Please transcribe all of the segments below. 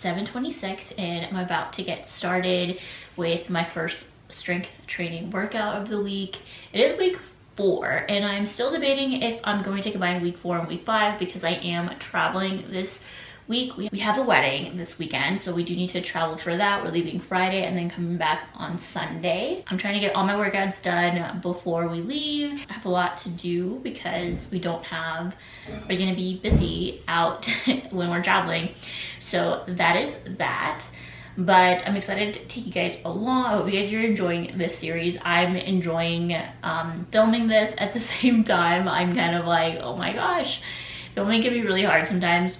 7:26 and I'm about to get started with my first strength training workout of the week. It is week 4 and I'm still debating if I'm going to combine week 4 and week 5 because I am traveling this week. We have a wedding this weekend, so we do need to travel for that. We're leaving Friday and then coming back on Sunday. I'm trying to get all my workouts done before we leave. I have a lot to do because we're gonna be busy out when we're traveling. So that is that. But I'm excited to take you guys along. I hope you guys are enjoying this series. I'm enjoying filming this at the same time. I'm kind of like, oh my gosh, filming can be really hard sometimes.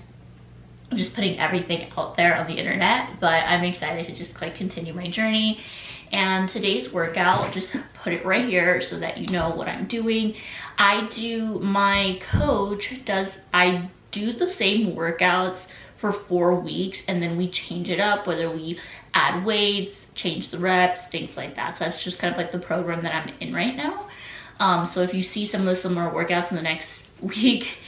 I'm just putting everything out there on the internet, but I'm excited to just like continue my journey. And today's workout, just put it right here so that you know what I'm doing. I do the same workouts for 4 weeks and then we change it up, whether we add weights, change the reps, things like that. So that's just kind of like the program that I'm in right now. So if you see some of the similar workouts in the next week,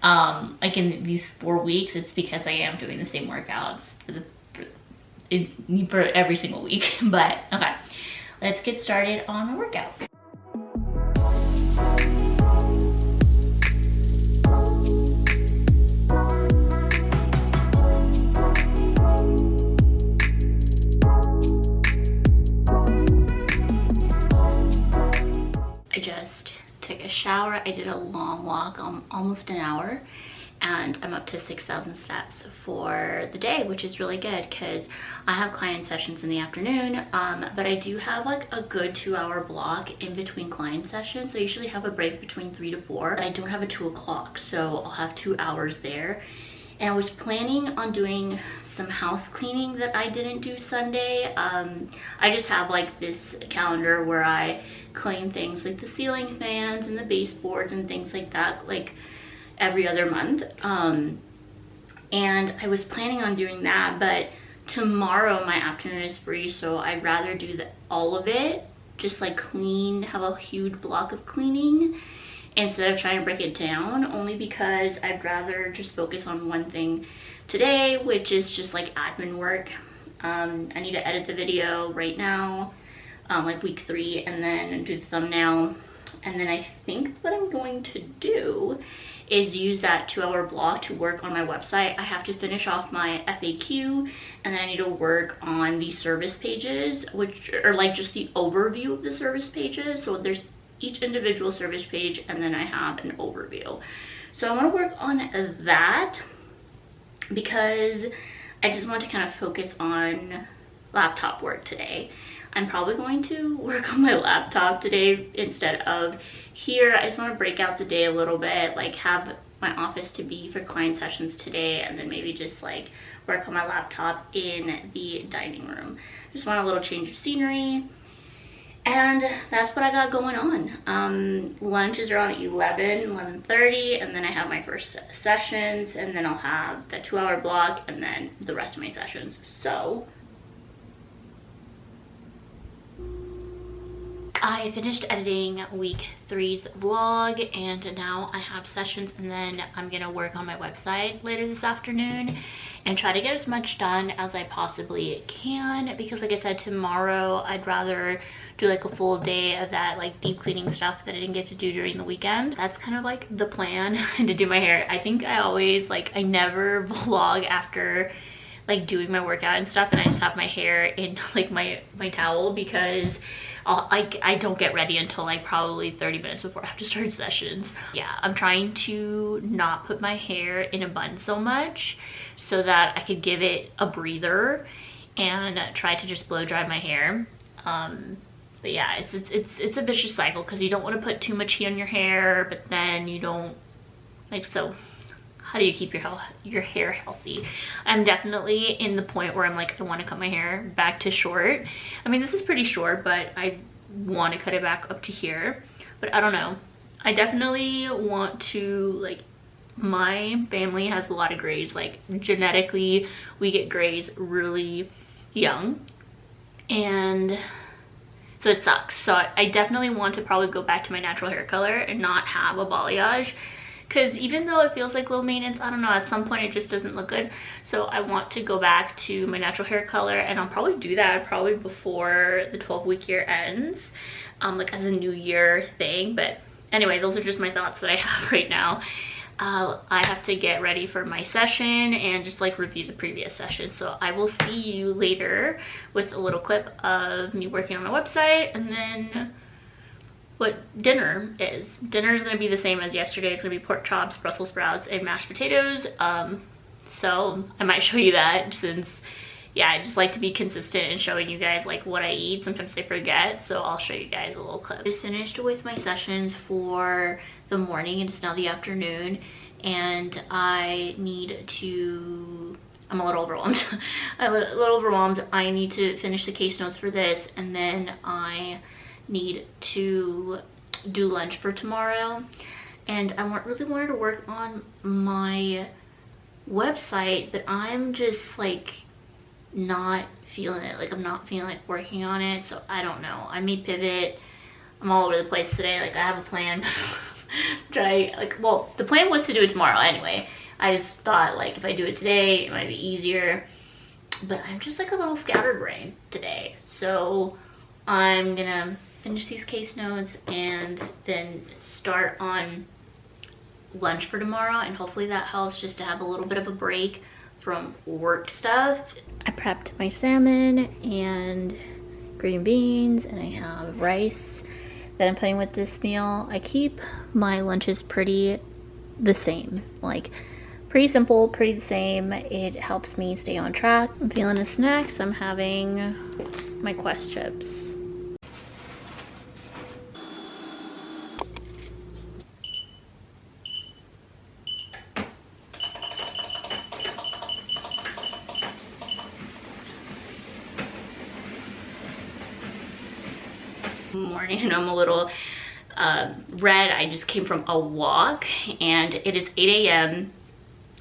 like in these 4 weeks, it's because I am doing the same workouts for every single week. But okay, let's get started on the workout. I just took a shower. I did a long walk, almost an hour, and I'm up to 6,000 steps for the day, which is really good because I have client sessions in the afternoon, but I do have like a good 2-hour block in between client sessions. I usually have a break between 3 to 4, but I don't have a 2 o'clock, so I'll have 2 hours there. And I was planning on doing some house cleaning that I didn't do Sunday. I just have like this calendar where I clean things like the ceiling fans and the baseboards and things like that, like every other month. And I was planning on doing that, but tomorrow my afternoon is free, so I'd rather do all of it, just like clean, have a huge block of cleaning instead of trying to break it down, only because I'd rather just focus on one thing today, which is just like admin work. I need to edit the video right now, like week 3, and then do the thumbnail. And then I think what I'm going to do is use that 2-hour block to work on my website. I have to finish off my FAQ, and then I need to work on the service pages, which are like just the overview of the service pages. So there's each individual service page, and then I have an overview. So I want to work on that because I just want to kind of focus on laptop work today. I'm probably going to work on my laptop today instead of here. I just want to break out the day a little bit, like have my office to be for client sessions today, and then maybe just like work on my laptop in the dining room. Just want a little change of scenery. And that's what I got going on. Lunch is around 11:30, and then I have my first sessions, and then I'll have the 2-hour block and then the rest of my sessions. So I finished editing week 3's vlog, and now I have sessions, and then I'm gonna work on my website later this afternoon and try to get as much done as I possibly can, because like I said, tomorrow I'd rather do like a full day of that like deep cleaning stuff that I didn't get to do during the weekend. That's kind of like the plan. And to do my hair, I think I always I never vlog after like doing my workout and stuff, and I just have my hair in like my towel because I don't get ready until like probably 30 minutes before I have to start sessions. Yeah, I'm trying to not put my hair in a bun so much so that I could give it a breather and try to just blow dry my hair. But yeah, it's a vicious cycle because you don't want to put too much heat on your hair, but then you don't so how do you keep your hair healthy? I'm definitely in the point where I'm like, I want to cut my hair back to short. I mean, this is pretty short, but I want to cut it back up to here. But I don't know. I definitely want to, my family has a lot of grays. Genetically, we get grays really young. And so it sucks. So I definitely want to probably go back to my natural hair color and not have a balayage, because even though it feels like low maintenance, I don't know, at some point it just doesn't look good. So I want to go back to my natural hair color, and I'll probably do that probably before the 12-week year ends, like as a new year thing. But anyway, those are just my thoughts that I have right now. I have to get ready for my session and just like review the previous session. So I will see you later with a little clip of me working on my website, and then what dinner is. Dinner is going to be the same as yesterday. It's going to be pork chops, Brussels sprouts, and mashed potatoes. So I might show you that, since yeah, I just like to be consistent in showing you guys like what I eat. Sometimes I forget, so I'll show you guys a little clip. I just finished with my sessions for the morning, and it's now the afternoon, and I need to, I'm a little overwhelmed. I'm a little overwhelmed. I need to finish the case notes for this, and then I need to do lunch for tomorrow. And I really wanted to work on my website, but I'm just like not feeling it. Like I'm not feeling like working on it, so I don't know. I may pivot. I'm all over the place today. Like I have a plan. Well, the plan was to do it tomorrow anyway. I just thought like if I do it today it might be easier, but I'm just like a little scatterbrained today. So I'm gonna finish these case notes and then start on lunch for tomorrow, and hopefully that helps just to have a little bit of a break from work stuff. I prepped my salmon and green beans, and I have rice that I'm putting with this meal. I keep my lunches pretty the same, like pretty simple, pretty the same. It helps me stay on track. I'm feeling a snack, so I'm having my Quest chips. Morning, and I'm a little red. I just came from a walk, and it is 8 a.m.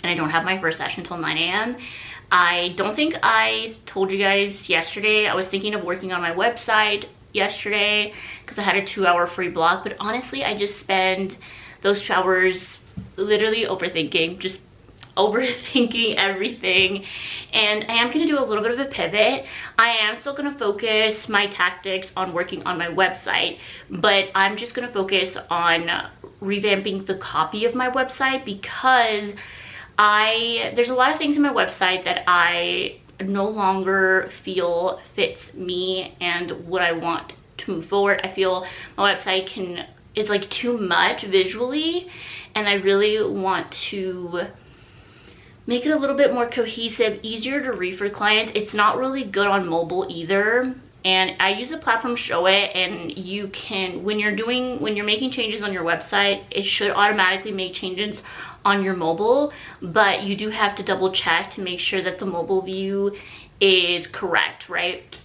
and I don't have my first session until 9 a.m. I don't think I told you guys yesterday. I was thinking of working on my website yesterday because I had a 2-hour free block, but honestly I just spend those 2 hours literally overthinking, just overthinking everything. And I am going to do a little bit of a pivot. I am still going to focus my tactics on working on my website, but I'm just going to focus on revamping the copy of my website, because there's a lot of things in my website that I no longer feel fits me and what I want to move forward. I feel my website is like too much visually, and I really want to make it a little bit more cohesive, easier to read for clients. It's not really good on mobile either. And I use a platform, Show It, and you can, when you're making changes on your website, it should automatically make changes on your mobile, but you do have to double check to make sure that the mobile view is correct, right?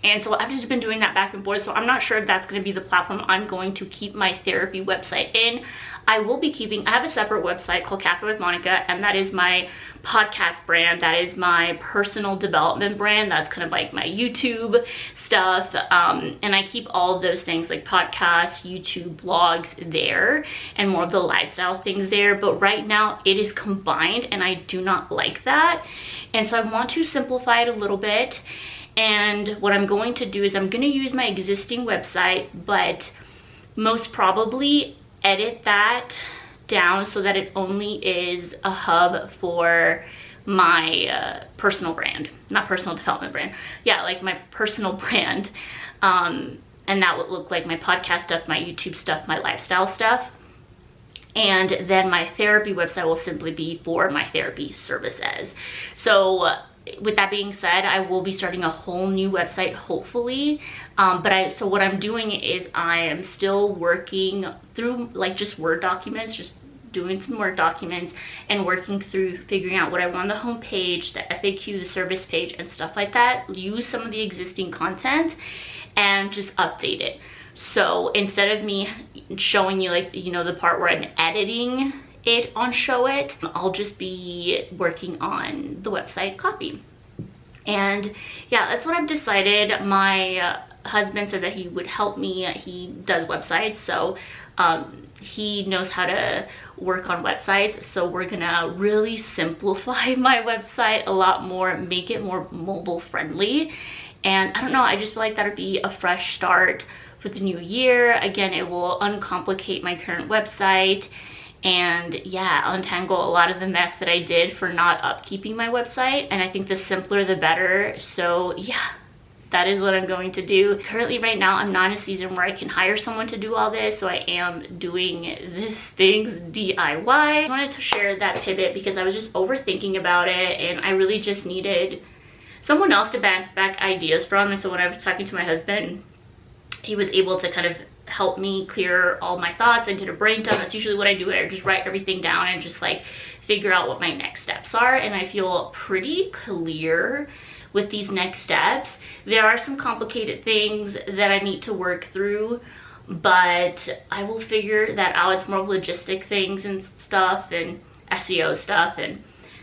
And so I've just been doing that back and forth, so I'm not sure if that's going to be the platform I'm going to keep my therapy website in. I have a separate website called Cafe with Monica, and that is my podcast brand. That is my personal development brand. That's kind of like my YouTube stuff. And I keep all of those things like podcasts, YouTube, blogs there, and more of the lifestyle things there. But right now it is combined, and I do not like that. And so I want to simplify it a little bit. And what I'm going to do is I'm going to use my existing website, but most probably edit that down so that it only is a hub for my personal brand, not personal development brand. Yeah, like my personal brand. And that would look like my podcast stuff, my YouTube stuff, my lifestyle stuff. And then my therapy website will simply be for my therapy services. So with that being said, I will be starting a whole new website, hopefully. So what I'm doing is I am still working through like just Word documents, just doing some Word documents and working through figuring out what I want on the home page, the FAQ, the service page, and stuff like that. Use some of the existing content and just update it. So instead of me showing you like, you know, the part where I'm editing it on Show It, I'll just be working on the website copy. And yeah, that's what I've decided. My husband said that he would help me. He does websites, so he knows how to work on websites, so we're gonna really simplify my website a lot more, make it more mobile friendly. And I don't know, I just feel like that would be a fresh start for the new year. Again, it will uncomplicate my current website and yeah, untangle a lot of the mess that I did for not upkeeping my website. And I think the simpler the better. So yeah, that is what I'm going to do. Currently right now, I'm not in a season where I can hire someone to do all this, so I am doing these things DIY. I wanted to share that pivot because I was just overthinking about it and I really just needed someone else to bounce back ideas from. And so when I was talking to my husband, he was able to kind of help me clear all my thoughts. I did a brain dump. That's usually what I do. I just write everything down and just like figure out what my next steps are. And I feel pretty clear with these next steps. There are some complicated things that I need to work through, but I will figure that out. It's more of logistic things and stuff and SEO stuff and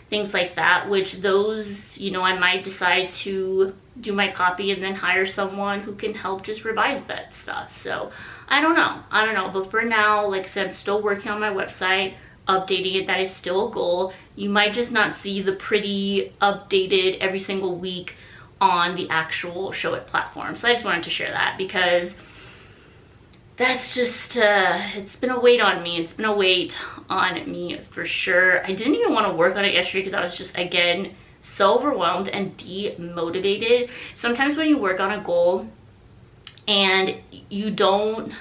things like that, which those, you know, I might decide to do my copy and then hire someone who can help just revise that stuff. So I don't know, but for now, like I said, I'm still working on my website, updating it. That is still a goal. You might just not see the pretty updated every single week on the actual Show It platform. So I just wanted to share that because that's just, it's been a weight on me. It's been a weight on me for sure. I didn't even want to work on it yesterday because I was just, again, so overwhelmed and demotivated. Sometimes when you work on a goal and you don't,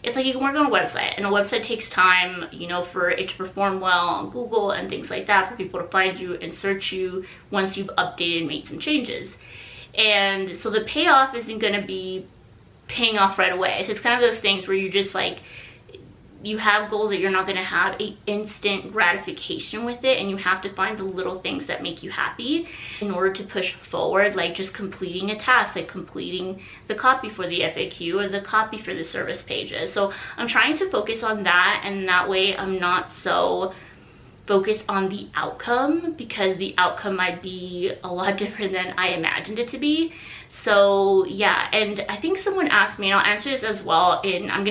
it's like you can work on a website and a website takes time, you know, for it to perform well on Google and things like that, for people to find you and search you once you've updated and made some changes. And so the payoff isn't going to be paying off right away. So it's kind of those things where you just like, you have goals that you're not going to have a instant gratification with it, and you have to find the little things that make you happy in order to push forward, like just completing a task, like completing the copy for the FAQ or the copy for the service pages. So I'm trying to focus on that, and that way I'm not so focused on the outcome, because the outcome might be a lot different than I imagined it to be. So yeah, and I think someone asked me, and I'll answer this as well, and I am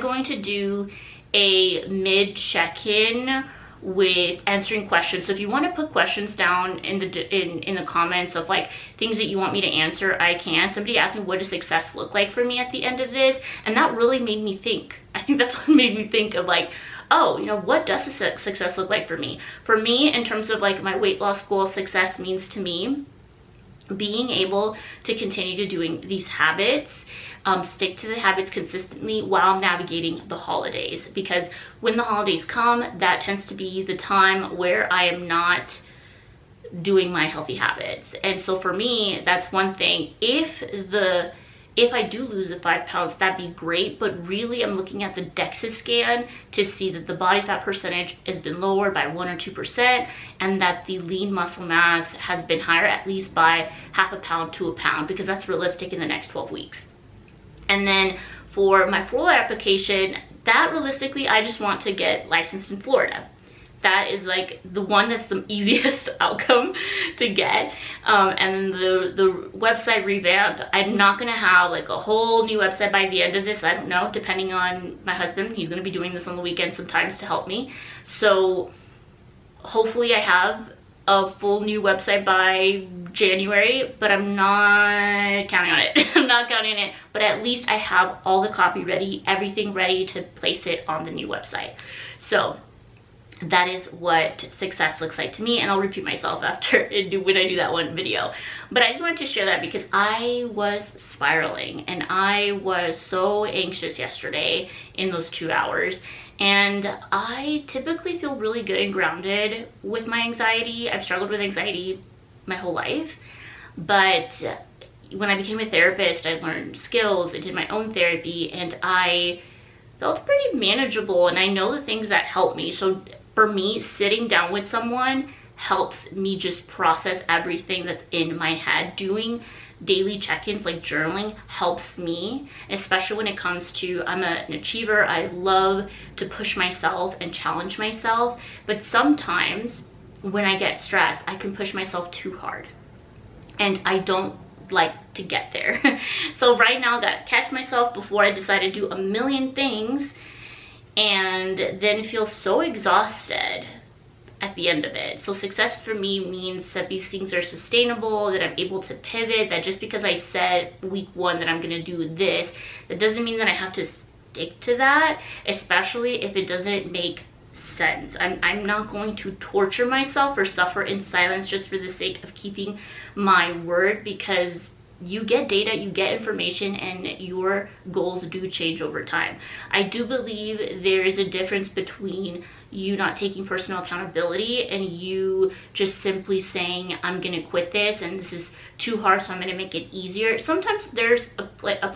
going to do a mid check-in with answering questions. So if you want to put questions down in the comments of like things that you want me to answer, I can. Somebody asked me, what does success look like for me at the end of this? And that really made me think. I think that's what made me think of like, oh, you know, what does success look like for me? For me, in terms of like my weight loss goal, success means to me being able to continue to doing these habits, stick to the habits consistently while navigating the holidays, because when the holidays come, that tends to be the time where I am not doing my healthy habits. And so for me, that's one thing. If I do lose the 5 pounds, that'd be great, but really I'm looking at the DEXA scan to see that the body fat percentage has been lowered by 1 or 2%, and that the lean muscle mass has been higher, at least by half a pound to a pound, because that's realistic in the next 12 weeks. And then for my Florida application, that realistically, I just want to get licensed in Florida. That is like the one that's the easiest outcome to get. And then the website revamp, I'm not gonna have like a whole new website by the end of this. I don't know, depending on my husband. He's gonna be doing this on the weekend sometimes to help me. So hopefully I have a full new website by January, but I'm not counting on it. I'm not counting on it, but at least I have all the copy ready, everything ready to place it on the new website. So that is what success looks like to me, and I'll repeat myself after when I do that one video. But I just wanted to share that because I was spiraling and I was so anxious yesterday in those 2 hours. And I typically feel really good and grounded with my anxiety. I've struggled with anxiety my whole life, but when I became a therapist, I learned skills, I did my own therapy, and I felt pretty manageable, and I know the things that help me. So for me, sitting down with someone helps me just process everything that's in my head. Doing daily check-ins like journaling helps me, especially when it comes to, I'm an achiever. I love to push myself and challenge myself, but sometimes when I get stressed, I can push myself too hard, and I don't like to get there. So right now I gotta catch myself before I decide to do a million things and then feel so exhausted at the end of it. So success for me means that these things are sustainable, that I'm able to pivot, that just because I said week 1 that I'm gonna do this, that doesn't mean that I have to stick to that, especially if it doesn't make sense. I'm not going to torture myself or suffer in silence just for the sake of keeping my word, because you get data, you get information, and your goals do change over time. I do believe there is a difference between you not taking personal accountability and you just simply saying, I'm gonna quit this and this is too hard, so I'm gonna make it easier. Sometimes there's a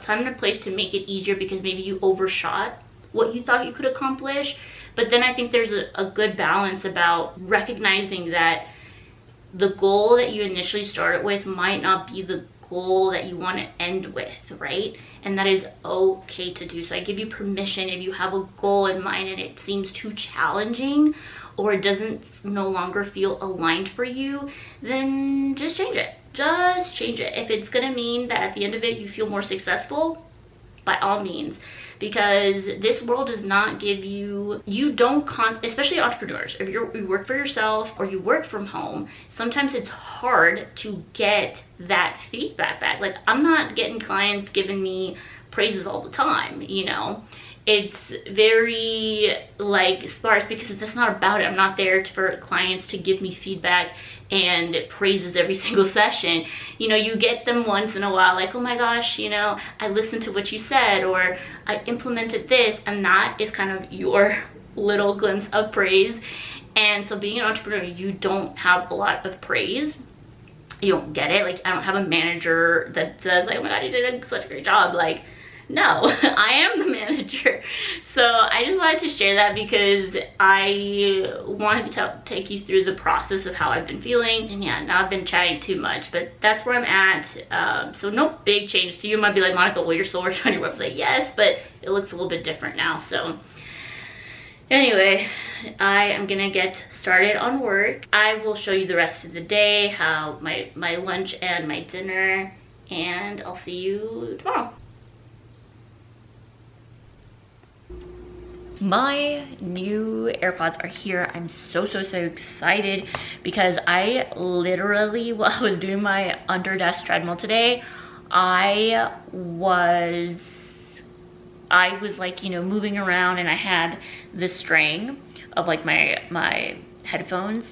time and a place to make it easier because maybe you overshot what you thought you could accomplish. But then I think there's a good balance about recognizing that the goal that you initially started with might not be the goal that you want to end with, right? And that is okay to do. So I give you permission, if you have a goal in mind and it seems too challenging or it doesn't no longer feel aligned for you, then just change it. Just change it. If it's gonna mean that at the end of it you feel more successful, by all means, because this world does not give you, especially entrepreneurs, if you work for yourself or you work from home, sometimes it's hard to get that feedback back. Like, I'm not getting clients giving me praises all the time, you know. It's very like sparse because that's not about it. I'm not there for clients to give me feedback and praises every single session. You know, you get them once in a while, like, oh my gosh, you know, I listened to what you said, or I implemented this, and that is kind of your little glimpse of praise. And so being an entrepreneur, you don't have a lot of praise. You don't get it. Like, I don't have a manager that says like, oh my god, you did such a great job. Like, no, I am the manager. So I just wanted to share that because I wanted to take you through the process of how I've been feeling. And yeah, now I've been chatting too much, but that's where I'm at. So no big changes. So you might be like, Monica, well, you're still working on your website. Yes, but it looks a little bit different now. So anyway, I am gonna get started on work. I will show you the rest of the day, how my lunch and my dinner, and I'll see you tomorrow. My new AirPods are here. I'm so excited because I literally, while I was doing my under desk treadmill today, I was like, you know, moving around, and I had the string of like my headphones,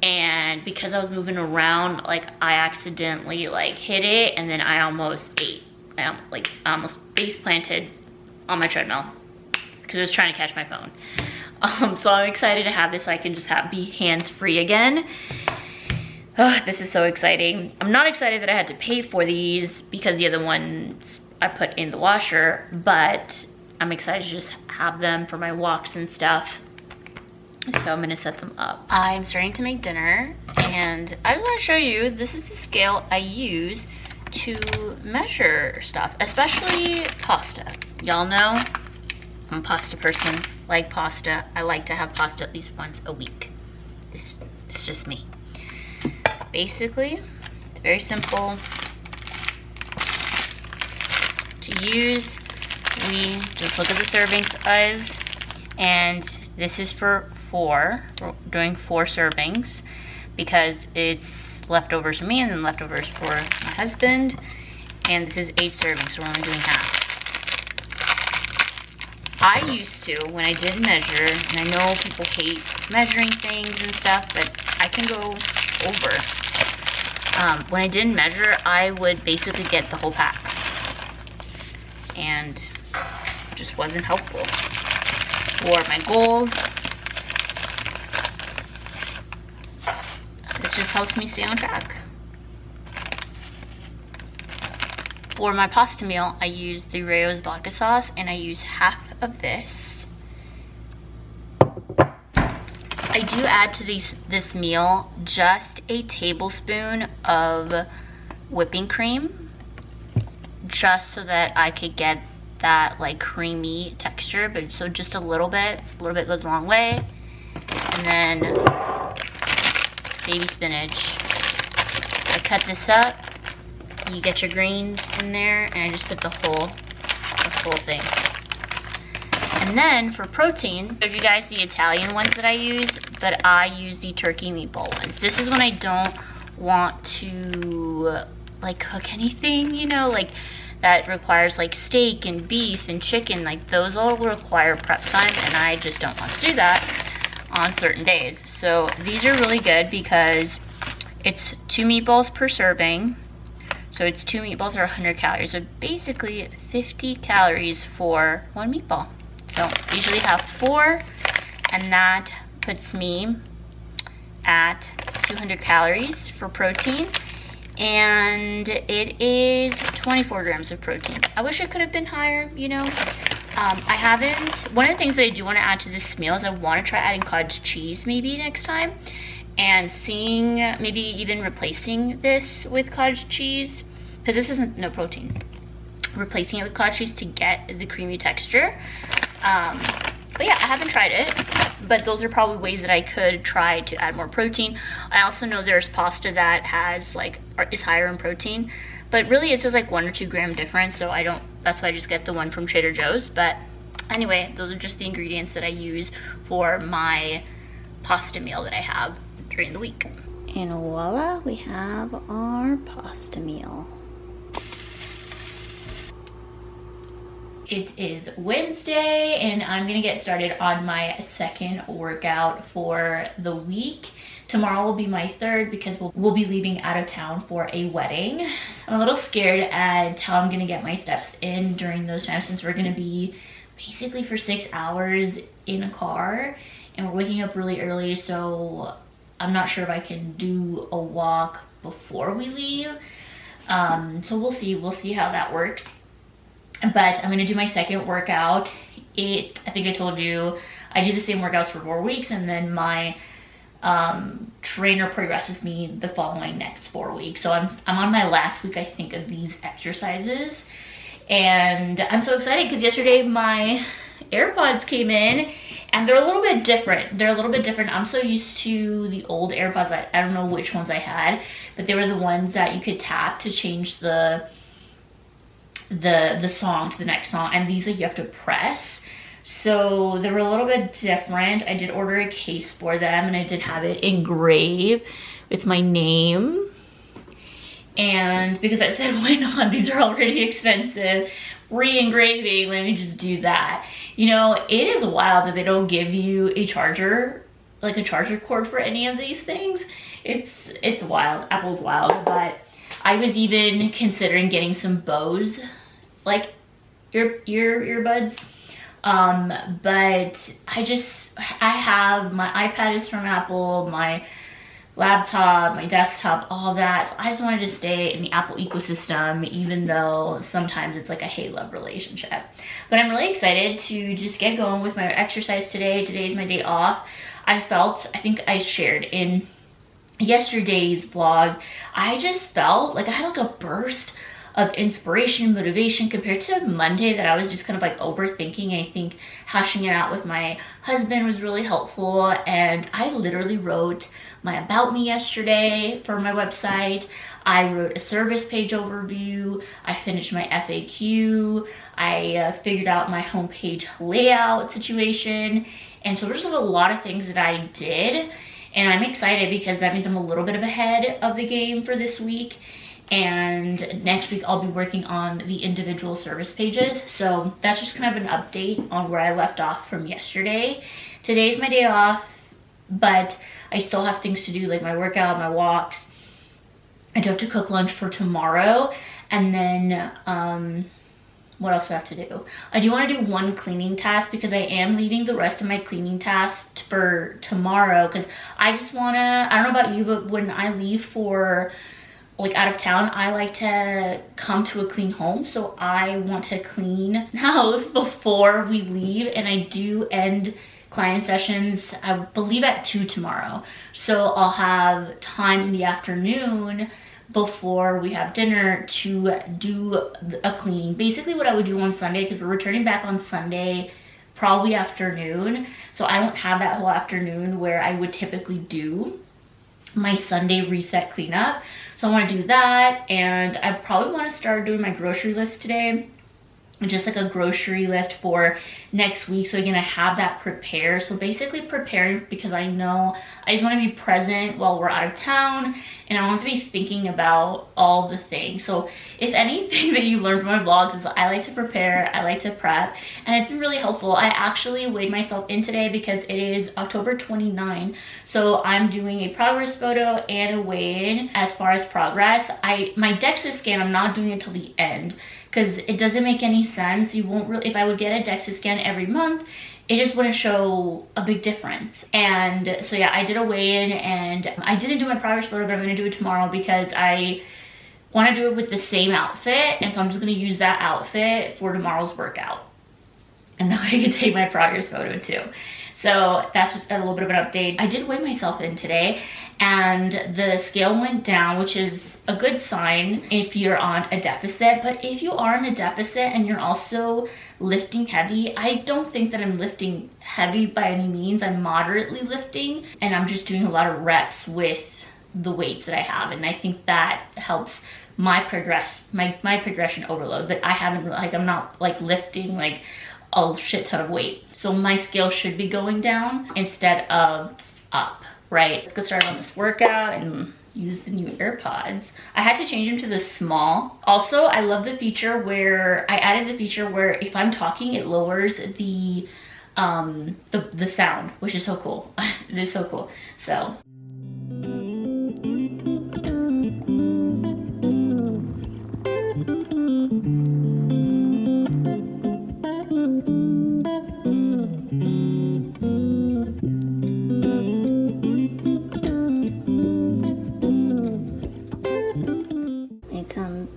and because I was moving around, like I accidentally like hit it, and then I almost almost face planted on my treadmill because I was trying to catch my phone. So I'm excited to have this so I can just be hands-free again. Oh, this is so exciting. I'm not excited that I had to pay for these because the other ones I put in the washer, but I'm excited to just have them for my walks and stuff. So I'm gonna set them up. I'm starting to make dinner, and I just wanna show you, this is the scale I use to measure stuff, especially pasta. Y'all know I'm a pasta person, like pasta. I like to have pasta at least once a week. It's just me. Basically, it's very simple to use. We just look at the serving size, and this is for 4. We're doing 4 servings because it's leftovers for me and then leftovers for my husband, and this is 8 servings, so we're only doing half. I used to, when I didn't measure, and I know people hate measuring things and stuff, but I can go over. When I didn't measure, I would basically get the whole pack, and it just wasn't helpful for my goals. This just helps me stay on track. For my pasta meal, I use the Rao's vodka sauce, and I use half of this. I do add to this meal just a tablespoon of whipping cream, just so that I could get that like creamy texture, but so just a little bit goes a long way. And then baby spinach. I cut this up you get your greens in there, and I just put the whole thing. And then for protein, I showed you guys the Italian ones that I use, but I use the turkey meatball ones. This is when I don't want to like cook anything, you know, like that requires like steak and beef and chicken. Like those all require prep time, and I just don't want to do that on certain days. So these are really good because it's 2 meatballs per serving. So it's 2 meatballs or 100 calories. So basically 50 calories for 1 meatball. So I usually have 4, and that puts me at 200 calories for protein. And it is 24 grams of protein. I wish it could have been higher, you know. I haven't. One of the things that I do want to add to this meal is I want to try adding cottage cheese maybe next time, and seeing maybe even replacing this with cottage cheese, because this isn't no protein. Replacing it with cottage cheese to get the creamy texture. But yeah, I haven't tried it, but those are probably ways that I could try to add more protein. I also know there's pasta that has like is higher in protein, but really it's just like 1 or 2 gram difference. So I don't. That's why I just get the one from Trader Joe's. But anyway, those are just the ingredients that I use for my pasta meal that I have during the week. And voila, we have our pasta meal. It is Wednesday, and I'm gonna get started on my second workout for the week. Tomorrow will be my third because we'll be leaving out of town for a wedding. I'm a little scared at how I'm gonna get my steps in during those times, since we're gonna be basically for 6 hours in a car, and we're waking up really early, so I'm not sure if I can do a walk before we leave. So we'll see how that works. But I'm gonna do my second workout. I think I told you, I do the same workouts for 4 weeks, and then my trainer progresses me the following next 4 weeks. So I'm on my last week, I think, of these exercises. And I'm so excited because yesterday my AirPods came in, and they're a little bit different. I'm so used to the old AirPods. I don't know which ones I had, but they were the ones that you could tap to change the song to the next song, and these like you have to press. So they were a little bit different. I did order a case for them, and I did have it engraved with my name. And because I said, why not? These are already expensive. Re-engraving, let me just do that. You know, it is wild that they don't give you a charger, like a charger cord for any of these things. It's wild. Apple's wild. But I was even considering getting some Bose, like earbuds. But I have, my iPad is from Apple, my laptop, my desktop, all that. So I just wanted to stay in the Apple ecosystem, even though sometimes it's like a hate-love relationship. But I'm really excited to just get going with my exercise today. Today's my day off. I think I shared in yesterday's vlog, I just felt like I had like a burst of inspiration and motivation compared to Monday that I was just kind of like overthinking. I think hashing it out with my husband was really helpful, and I literally wrote my about me yesterday for my website. I wrote a service page overview. I finished my FAQ. I figured out my homepage layout situation. And so there's like a lot of things that I did, and I'm excited because that means I'm a little bit of ahead of the game for this week. And next week I'll be working on the individual service pages. So that's just kind of an update on where I left off from yesterday. Today's my day off, but I still have things to do, like my workout, my walks. I do have to cook lunch for tomorrow. And then what else do I have to do? I do want to do one cleaning task because I am leaving the rest of my cleaning tasks for tomorrow, because I just want to, I don't know about you, but when I leave for like out of town, I like to come to a clean home. So I want to clean the house before we leave, and I do end client sessions, I believe, at 2 tomorrow. So I'll have time in the afternoon before we have dinner to do a cleaning. Basically what I would do on Sunday, because we're returning back on Sunday, probably afternoon. So I don't have that whole afternoon where I would typically do my Sunday reset cleanup. So I want to do that, and I probably want to start doing my grocery list today. Just like a grocery list for next week, so again I have that prepared. So basically preparing because I know I just want to be present while we're out of town, and I want to be thinking about all the things. So if anything that you learned from my vlogs is I like to prepare, I like to prep, and it's been really helpful. I actually weighed myself in today because it is October 29, so I'm doing a progress photo and a weigh-in as far as progress. My DEXA scan, I'm not doing it till the end because it doesn't make any sense. You won't really, if I would get a DEXA scan every month, it just wouldn't show a big difference. And so yeah, I did a weigh-in, and I didn't do my progress photo, but I'm gonna do it tomorrow because I want to do it with the same outfit, and so I'm just gonna use that outfit for tomorrow's workout, and then I can take my progress photo too. So that's just a little bit of an update. I did weigh myself in today, and the scale went down, which is a good sign if you're on a deficit. But if you are in a deficit and you're also lifting heavy, I don't think that I'm lifting heavy by any means. I'm moderately lifting, and I'm just doing a lot of reps with the weights that I have, and I think that helps my progression overload. But I haven't, like, I'm not like lifting like a shit ton of weight, so my scale should be going down instead of up, right? Let's get started on this workout and use the new AirPods. I had to change them to the small. Also, I love the feature where I added the feature where if I'm talking, it lowers the sound, which is so cool. It is so cool. So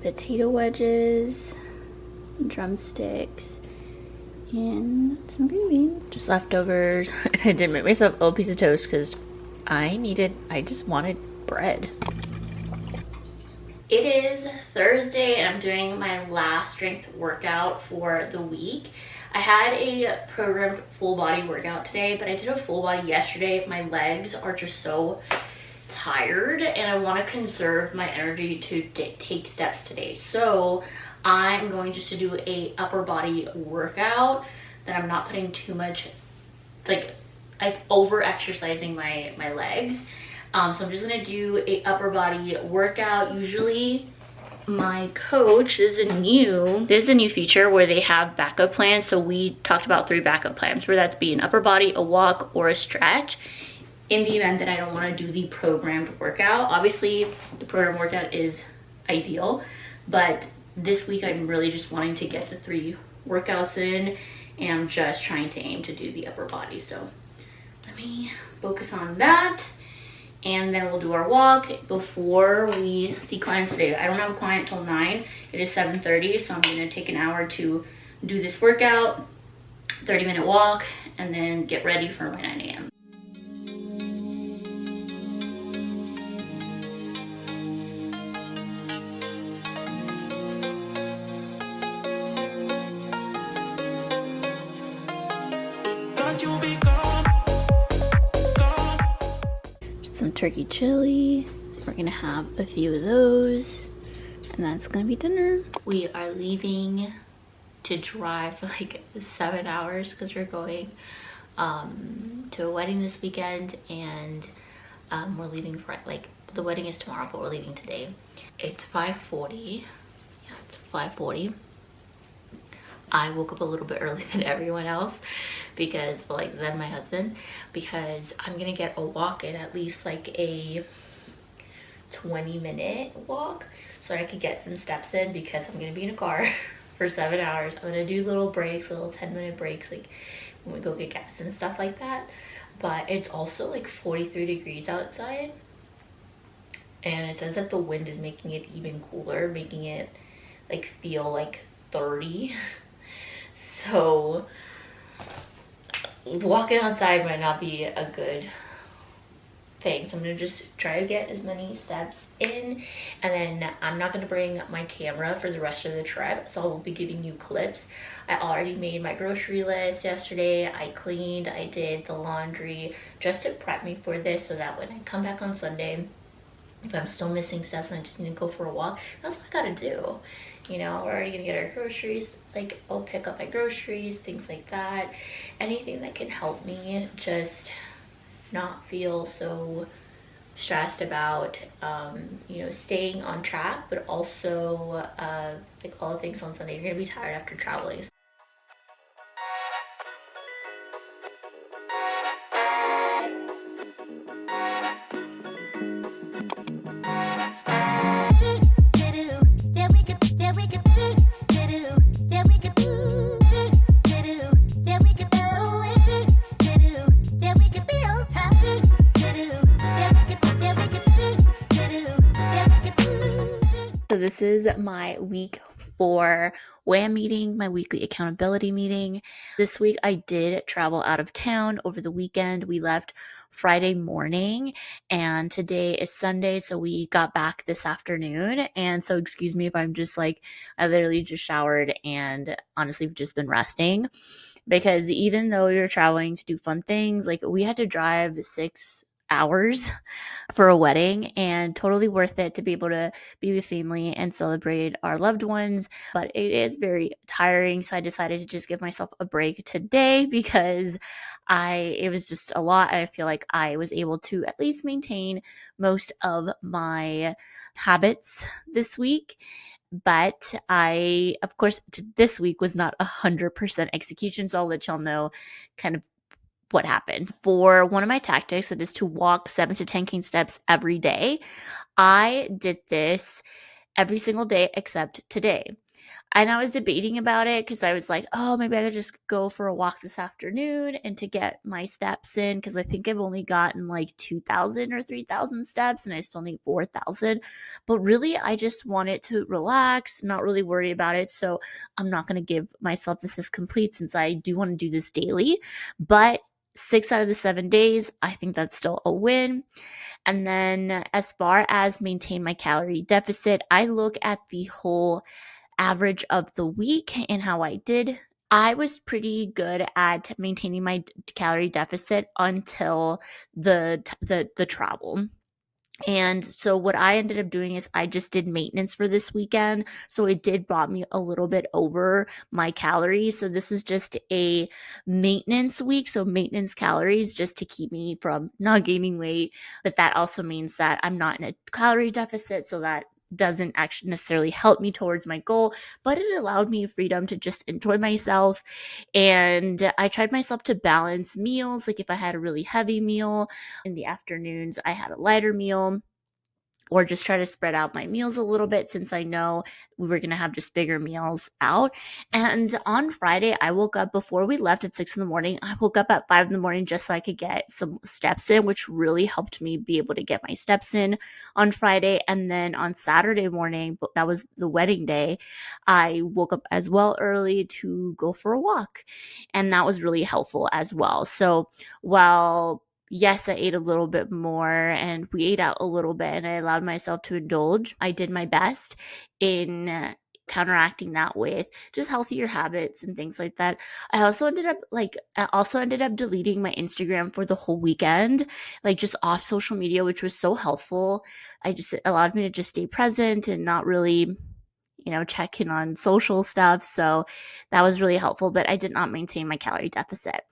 potato wedges, drumsticks, and some green beans. Just leftovers. I did make myself a little piece of toast because I just wanted bread. It is Thursday, and I'm doing my last strength workout for the week. I had a programmed full body workout today, but I did a full body yesterday. My legs are just so tired, and I want to conserve my energy to take steps today. So I'm going just to do a upper body workout that I'm not putting too much, like over exercising my legs. So I'm just gonna do a upper body workout. Usually my coach, this is a new feature where they have backup plans. So we talked about 3 backup plans, where that's be an upper body, a walk, or a stretch, in the event that I don't want to do the programmed workout. Obviously the programmed workout is ideal, but this week I'm really just wanting to get the 3 workouts in, and I'm just trying to aim to do the upper body. So let me focus on that, and then we'll do our walk before we see clients today. I don't have a client till 9. It is 7:30, so I'm gonna take an hour to do this workout, 30-minute walk, and then get ready for my 9 a.m. Some turkey chili. We're gonna have a few of those, and that's gonna be dinner. We are leaving to drive for like 7 hours because we're going to a wedding this weekend, and we're leaving for, like, the wedding is tomorrow, but we're leaving today. It's 5:40. Yeah, it's 5:40. I woke up a little bit earlier than everyone else because, well, like, then my husband, because I'm gonna get a walk in, at least like a 20-minute walk, so I could get some steps in, because I'm gonna be in a car for 7 hours. I'm gonna do little breaks, little 10-minute breaks, like when we go get gas and stuff like that. But it's also like 43 degrees outside, and it says that the wind is making it even cooler, making it like feel like 30. So walking outside might not be a good thing. So I'm gonna just try to get as many steps in, and then I'm not gonna bring my camera for the rest of the trip, so I will be giving you clips. I already made my grocery list yesterday. I cleaned, I did the laundry just to prep me for this, so that when I come back on Sunday, if I'm still missing stuff and I just need to go for a walk, that's what I gotta do. You know, we're already gonna get our groceries, like I'll pick up my groceries, things like that. Anything that can help me just not feel so stressed about you know, staying on track, but also like all the things on Sunday, you're gonna be tired after traveling. So this is my week 4 WAM meeting, my weekly accountability meeting. This week I did travel out of town over the weekend. We left Friday morning and today is Sunday, so we got back this afternoon. And so excuse me if I'm just like, I literally just showered and honestly have just been resting, because even though you're traveling to do fun things, like we had to drive 6 hours for a wedding, and totally worth it to be able to be with family and celebrate our loved ones. But it is very tiring, so I decided to just give myself a break today because it was just a lot. I feel like I was able to at least maintain most of my habits this week. But I, of course, this week was not 100% execution, so I'll let y'all know kind of what happened. For one of my tactics, that is to walk 7 to 10K steps every day. I did this every single day except today. And I was debating about it because I was like, oh, maybe I could just go for a walk this afternoon and to get my steps in, because I think I've only gotten like 2,000 or 3,000 steps and I still need 4,000. But really, I just wanted to relax, not really worry about it. So I'm not going to give myself this as complete, since I do want to do this daily. But 6 out of the 7 days, I think that's still a win. And then as far as maintain my calorie deficit, I look at the whole average of the week and how I did. I was pretty good at maintaining my calorie deficit until the travel. And so what I ended up doing is I just did maintenance for this weekend. So it did brought me a little bit over my calories. So this is just a maintenance week. So maintenance calories just to keep me from not gaining weight. But that also means that I'm not in a calorie deficit. So that doesn't actually necessarily help me towards my goal, but it allowed me freedom to just enjoy myself. And I tried myself to balance meals. Like if I had a really heavy meal in the afternoons, I had a lighter meal, or just try to spread out my meals a little bit, since I know we were going to have just bigger meals out. And on Friday, I woke up before we left at 6 in the morning. I woke up at 5 in the morning just so I could get some steps in, which really helped me be able to get my steps in on Friday. And then on Saturday morning, that was the wedding day, I woke up as well early to go for a walk. And that was really helpful as well. So while yes, I ate a little bit more and we ate out a little bit and I allowed myself to indulge, I did my best in counteracting that with just healthier habits and things like that. I also ended up deleting my Instagram for the whole weekend, like just off social media, which was so helpful. It allowed me to just stay present and not really, check in on social stuff. So that was really helpful, but I did not maintain my calorie deficit.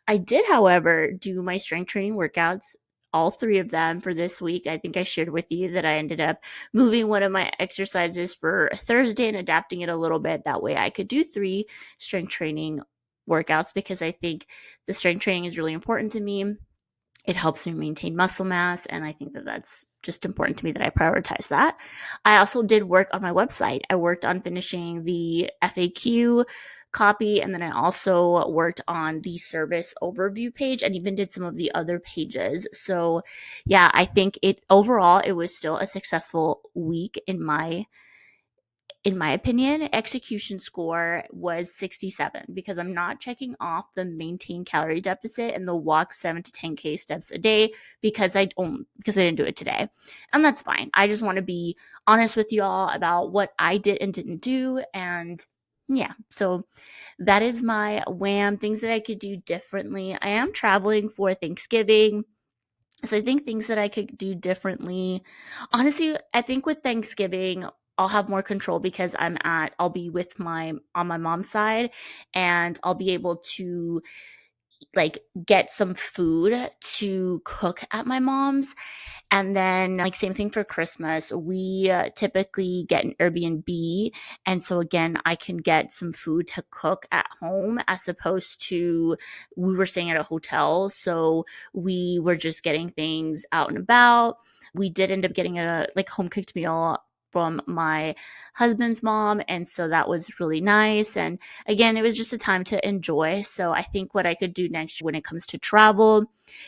I did, however, do my strength training workouts, all 3 of them for this week. I think I shared with you that I ended up moving one of my exercises for Thursday and adapting it a little bit. That way I could do 3 strength training workouts, because I think the strength training is really important to me. It helps me maintain muscle mass, and I think that that's just important to me that I prioritize that. I also did work on my website. I worked on finishing the FAQ copy, and then I also worked on the service overview page and even did some of the other pages. So yeah, I think it overall, it was still a successful week in my in my opinion, execution score was 67 because I'm not checking off the maintain calorie deficit and the walk 7 to 10K steps a day because I didn't do it today. And that's fine. I just want to be honest with you all about what I did and didn't do. And yeah, so that is my wham, things that I could do differently. I am traveling for Thanksgiving. So I think things that I could do differently. Honestly, I think with Thanksgiving, I'll have more control because I'll be with on my mom's side, and I'll be able to like get some food to cook at my mom's. And then, like, same thing for Christmas. We typically get an Airbnb. And so, again, I can get some food to cook at home as opposed to we were staying at a hotel. So we were just getting things out and about. We did end up getting a like home cooked meal from my husband's mom. And so that was really nice. And again, it was just a time to enjoy. So I think what I could do next when it comes to travel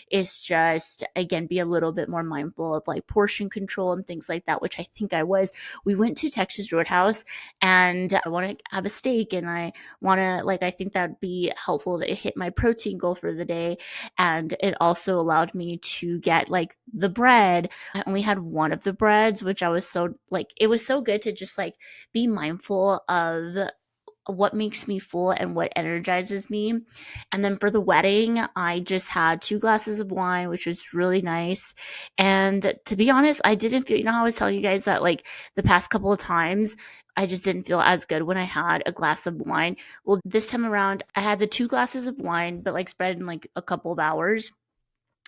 is just again be a little bit more mindful of like portion control and things like that, which I think I was. We went to Texas Roadhouse and I want to have a steak and I want to like I think that'd be helpful to hit my protein goal for the day. And it also allowed me to get like the bread. I only had one of the breads, which I was so like it was so good to just like be mindful of what makes me full and what energizes me. And then for the wedding, I just had 2 glasses of wine, which was really nice. And to be honest, I didn't feel, how I was telling you guys that like the past couple of times, I just didn't feel as good when I had a glass of wine. Well, this time around, I had the 2 glasses of wine, but like spread in like a couple of hours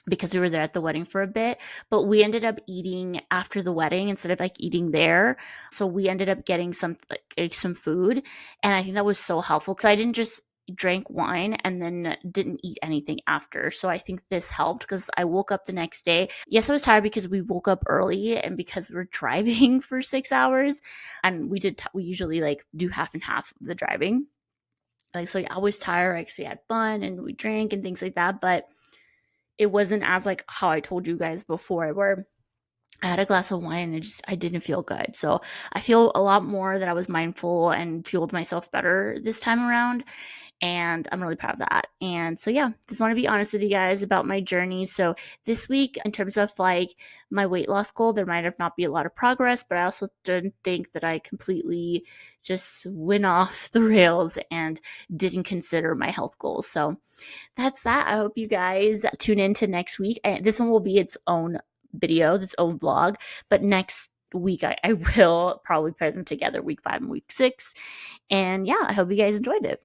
because we were there at the wedding for a bit, but we ended up eating after the wedding instead of like eating there. So we ended up getting some food, and I think that was so helpful because I didn't just drank wine and then didn't eat anything after. So I think this helped because I woke up the next day. Yes, I was tired because we woke up early and because we were driving for 6 hours, and we usually like do half and half of the driving. Like so, yeah, I was tired because we had fun and we drank and things like that, but it wasn't as like how I told you guys before where I had a glass of wine and I didn't feel good. So I feel a lot more that I was mindful and fueled myself better this time around. And I'm really proud of that. And so yeah, just want to be honest with you guys about my journey. So this week, in terms of like my weight loss goal, there might have not be a lot of progress, but I also didn't think that I completely just went off the rails and didn't consider my health goals. So that's that. I hope you guys tune in to next week. This one will be its own video, its own vlog, but next week I will probably pair them together, week 5 and week 6. And yeah, I hope you guys enjoyed it.